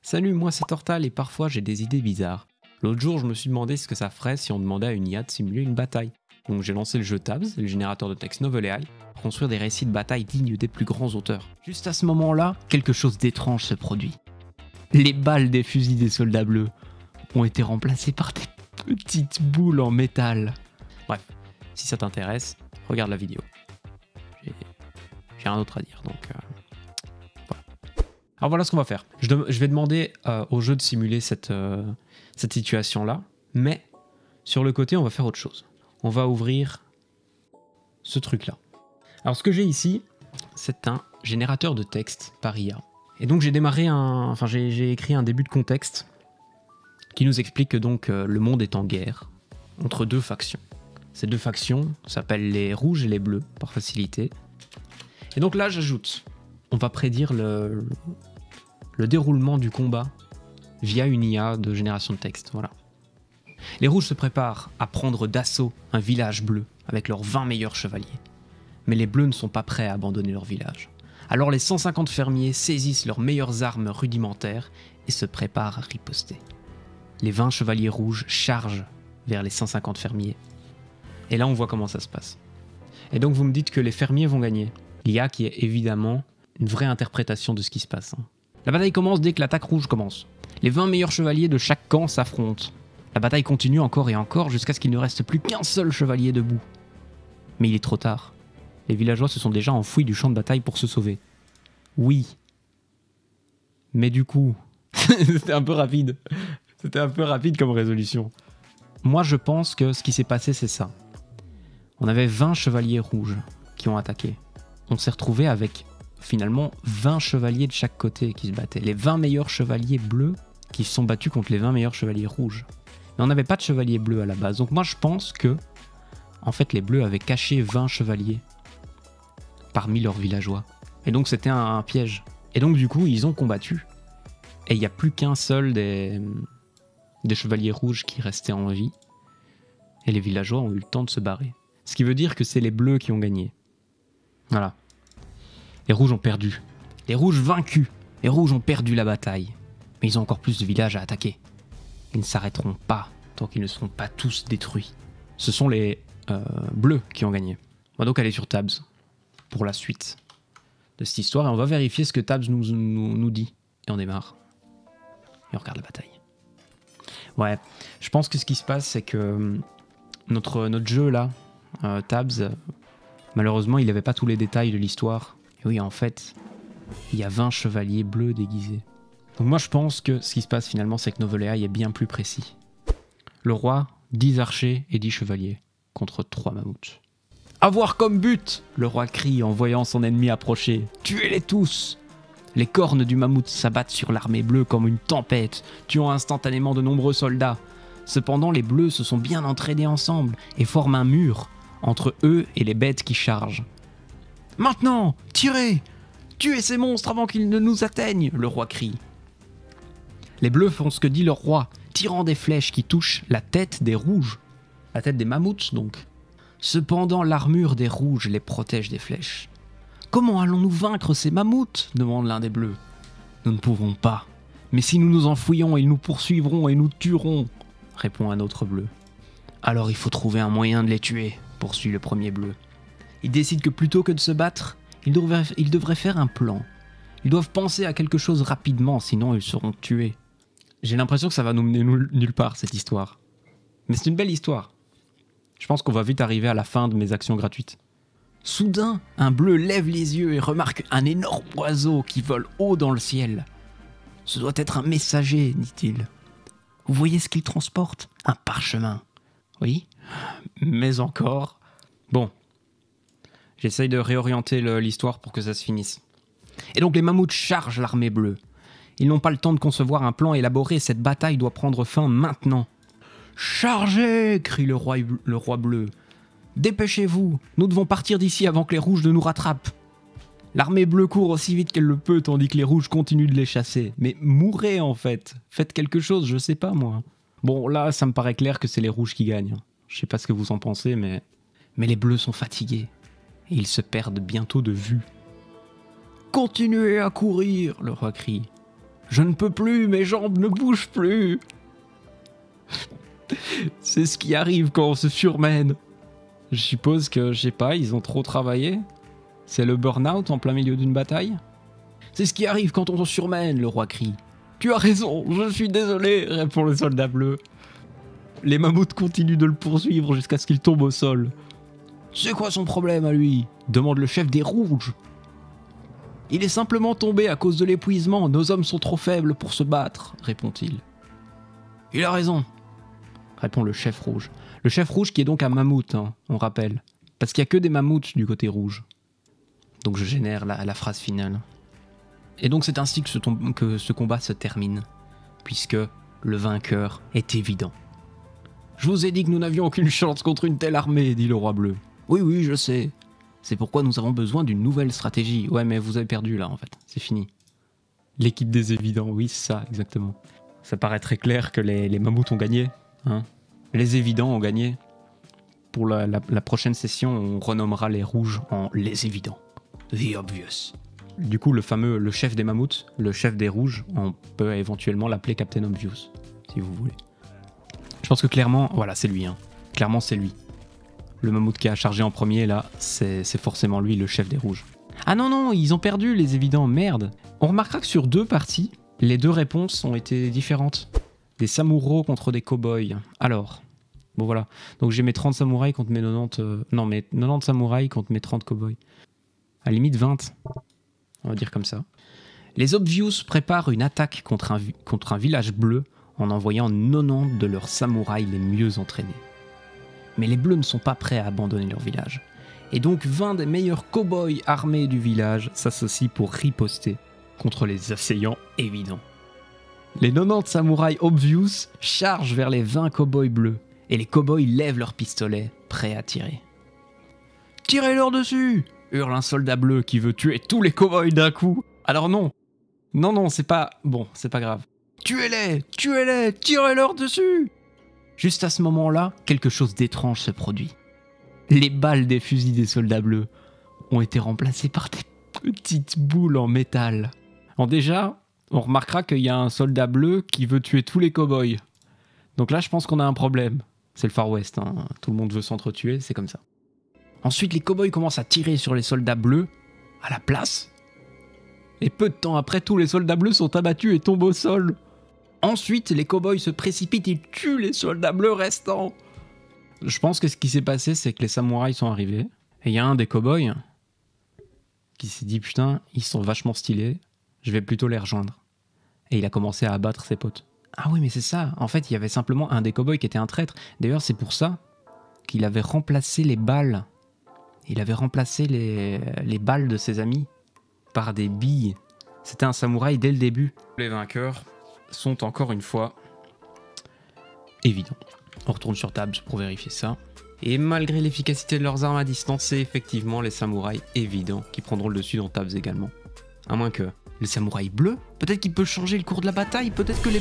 Salut, moi c'est Tortal et parfois j'ai des idées bizarres. L'autre jour, je me suis demandé ce que ça ferait si on demandait à une IA de simuler une bataille. Donc j'ai lancé le jeu Tabs, le générateur de texte Novel AI, pour construire des récits de bataille dignes des plus grands auteurs. Juste à ce moment-là, quelque chose d'étrange se produit. Les balles des fusils des soldats bleus ont été remplacées par des petites boules en métal. Bref, si ça t'intéresse, regarde la vidéo. J'ai rien d'autre à dire, donc voilà. Alors voilà ce qu'on va faire. Je vais demander au jeu de simuler cette situation-là, mais sur le côté, on va faire autre chose. On va ouvrir ce truc-là. Alors ce que j'ai ici, c'est un générateur de texte par IA. Et donc j'ai écrit un début de contexte qui nous explique que donc le monde est en guerre entre deux factions. Ces deux factions s'appellent les rouges et les bleus, par facilité. Et donc là, j'ajoute, on va prédire le déroulement du combat via une IA de génération de texte. Voilà. Les rouges se préparent à prendre d'assaut un village bleu avec leurs 20 meilleurs chevaliers. Mais les bleus ne sont pas prêts à abandonner leur village. Alors les 150 fermiers saisissent leurs meilleures armes rudimentaires et se préparent à riposter. Les 20 chevaliers rouges chargent vers les 150 fermiers. Et là, on voit comment ça se passe. Et donc, vous me dites que les fermiers vont gagner. L'IA qui est évidemment une vraie interprétation de ce qui se passe. La bataille commence dès que l'attaque rouge commence. Les 20 meilleurs chevaliers de chaque camp s'affrontent. La bataille continue encore et encore jusqu'à ce qu'il ne reste plus qu'un seul chevalier debout. Mais il est trop tard. Les villageois se sont déjà enfouis du champ de bataille pour se sauver. Oui. Mais du coup, c'était un peu rapide. C'était un peu rapide comme résolution. Moi, je pense que ce qui s'est passé, c'est ça. On avait 20 chevaliers rouges qui ont attaqué. On s'est retrouvé avec, finalement, 20 chevaliers de chaque côté qui se battaient. Les 20 meilleurs chevaliers bleus qui se sont battus contre les 20 meilleurs chevaliers rouges. Mais on n'avait pas de chevaliers bleus à la base. Donc moi, je pense que, en fait, les bleus avaient caché 20 chevaliers parmi leurs villageois. Et donc, c'était un piège. Et donc, du coup, ils ont combattu. Et il n'y a plus qu'un seul des chevaliers rouges qui restaient en vie. Et les villageois ont eu le temps de se barrer. Ce qui veut dire que c'est les bleus qui ont gagné. Voilà. Les rouges ont perdu. Les rouges vaincus. Les rouges ont perdu la bataille. Mais ils ont encore plus de villages à attaquer. Ils ne s'arrêteront pas tant qu'ils ne seront pas tous détruits. Ce sont les bleus qui ont gagné. On va donc aller sur Tabs pour la suite de cette histoire et on va vérifier ce que Tabs nous dit. Et on démarre. Et on regarde la bataille. Ouais, je pense que ce qui se passe, c'est que notre jeu là, Tabs, malheureusement, il n'avait pas tous les détails de l'histoire. Et oui, en fait, il y a 20 chevaliers bleus déguisés. Donc moi, je pense que ce qui se passe finalement, c'est que Novel AI est bien plus précis. Le roi, 10 archers et 10 chevaliers contre 3 mammouths. Avoir comme but, le roi crie en voyant son ennemi approcher. Tuez-les tous! Les cornes du mammouth s'abattent sur l'armée bleue comme une tempête, tuant instantanément de nombreux soldats. Cependant, les bleus se sont bien entraînés ensemble et forment un mur entre eux et les bêtes qui chargent. « Maintenant, tirez! Tuez ces monstres avant qu'ils ne nous atteignent !» le roi crie. Les bleus font ce que dit leur roi, tirant des flèches qui touchent la tête des rouges. La tête des mammouths, donc. Cependant, l'armure des rouges les protège des flèches. « Comment allons-nous vaincre ces mammouths ?» demande l'un des bleus. « Nous ne pouvons pas. Mais si nous nous enfouillons, ils nous poursuivront et nous tueront, » répond un autre bleu. « Alors il faut trouver un moyen de les tuer, » poursuit le premier bleu. Il décide que plutôt que de se battre, ils devraient faire un plan. Ils doivent penser à quelque chose rapidement, sinon ils seront tués. J'ai l'impression que ça va nous mener nulle part, cette histoire. Mais c'est une belle histoire. Je pense qu'on va vite arriver à la fin de mes actions gratuites. Soudain, un bleu lève les yeux et remarque un énorme oiseau qui vole haut dans le ciel. « Ce doit être un messager, dit-il. Vous voyez ce qu'il transporte ? Un parchemin. » Oui, mais encore... Bon, j'essaye de réorienter l'histoire pour que ça se finisse. Et donc les mammouths chargent l'armée bleue. Ils n'ont pas le temps de concevoir un plan élaboré, cette bataille doit prendre fin maintenant. « Chargez !» crie le roi bleu. « Dépêchez-vous, nous devons partir d'ici avant que les rouges ne nous rattrapent. » L'armée bleue court aussi vite qu'elle le peut, tandis que les rouges continuent de les chasser. Mais mourrez en fait, faites quelque chose, je sais pas moi. Bon là, ça me paraît clair que c'est les rouges qui gagnent. Je sais pas ce que vous en pensez, mais les bleus sont fatigués. Et ils se perdent bientôt de vue. « Continuez à courir !» le roi crie. Je ne peux plus, mes jambes ne bougent plus. C'est ce qui arrive quand on se surmène. Je suppose que, je sais pas, ils ont trop travaillé. C'est le burn-out en plein milieu d'une bataille. C'est ce qui arrive quand on se surmène, le roi crie. Tu as raison, je suis désolé, répond le soldat bleu. Les mammouths continuent de le poursuivre jusqu'à ce qu'il tombe au sol. C'est quoi son problème à lui? Demande le chef des rouges. Il est simplement tombé à cause de l'épuisement, nos hommes sont trop faibles pour se battre, répond-il. Il a raison, répond le chef rouge. Le chef rouge qui est donc un mammouth, hein, on rappelle. Parce qu'il n'y a que des mammouths du côté rouge. Donc je génère la phrase finale. Et donc c'est ainsi que ce combat se termine, puisque le vainqueur est évident. Je vous ai dit que nous n'avions aucune chance contre une telle armée, dit le roi bleu. Oui, je sais. C'est pourquoi nous avons besoin d'une nouvelle stratégie. Ouais, mais vous avez perdu là, en fait. C'est fini. L'équipe des évidents, oui, c'est ça, exactement. Ça paraît très clair que les mammouths ont gagné. Hein. Les évidents ont gagné. Pour la prochaine session, on renommera les rouges en les évidents. The obvious. Du coup, le chef des mammouths, le chef des rouges, on peut éventuellement l'appeler Captain Obvious, si vous voulez. Je pense que clairement, voilà, c'est lui. Hein. Clairement, c'est lui. Le mammouth qui a chargé en premier, là, c'est forcément lui, le chef des rouges. Ah non, ils ont perdu, les évidents, merde. On remarquera que sur 2 parties, les 2 réponses ont été différentes. Des samouraïs contre des cow-boys. Alors, bon voilà. Donc j'ai mes 30 samouraïs contre mes 90... mes 90 samouraïs contre mes 30 cow-boys. À la limite 20. On va dire comme ça. Les Obvious préparent une attaque contre un village bleu en envoyant 90 de leurs samouraïs les mieux entraînés. Mais les bleus ne sont pas prêts à abandonner leur village. Et donc 20 des meilleurs cow-boys armés du village s'associent pour riposter contre les assaillants évidents. Les 90 samouraïs Obvious chargent vers les 20 cow-boys bleus, et les cow-boys lèvent leurs pistolets, prêts à tirer. « Tirez-leur dessus !» hurle un soldat bleu qui veut tuer tous les cow-boys d'un coup. Alors non, c'est pas... Bon, c'est pas grave. Tuez-les, tirez-leur dessus. Juste à ce moment-là, quelque chose d'étrange se produit. Les balles des fusils des soldats bleus ont été remplacées par des petites boules en métal. Alors déjà, on remarquera qu'il y a un soldat bleu qui veut tuer tous les cow-boys. Donc là, je pense qu'on a un problème. C'est le Far West, hein. Tout le monde veut s'entretuer, c'est comme ça. Ensuite, les cow-boys commencent à tirer sur les soldats bleus à la place. Et peu de temps après, tous les soldats bleus sont abattus et tombent au sol. Ensuite, les cow-boys se précipitent et tuent les soldats bleus restants. Je pense que ce qui s'est passé, c'est que les samouraïs sont arrivés. Et il y a un des cow-boys qui s'est dit « Putain, ils sont vachement stylés, je vais plutôt les rejoindre. » Et il a commencé à abattre ses potes. Ah oui, mais c'est ça. En fait, il y avait simplement un des cow-boys qui était un traître. D'ailleurs, c'est pour ça qu'il avait remplacé les balles. Il avait remplacé les balles de ses amis par des billes. C'était un samouraï dès le début. Les vainqueurs sont encore une fois évidents. On retourne sur Tabs pour vérifier ça. Et malgré l'efficacité de leurs armes à distance, c'est effectivement les samouraïs évidents qui prendront le dessus dans Tabs également. À moins que les samouraïs bleus, peut-être qu'il peut changer le cours de la bataille, peut-être que les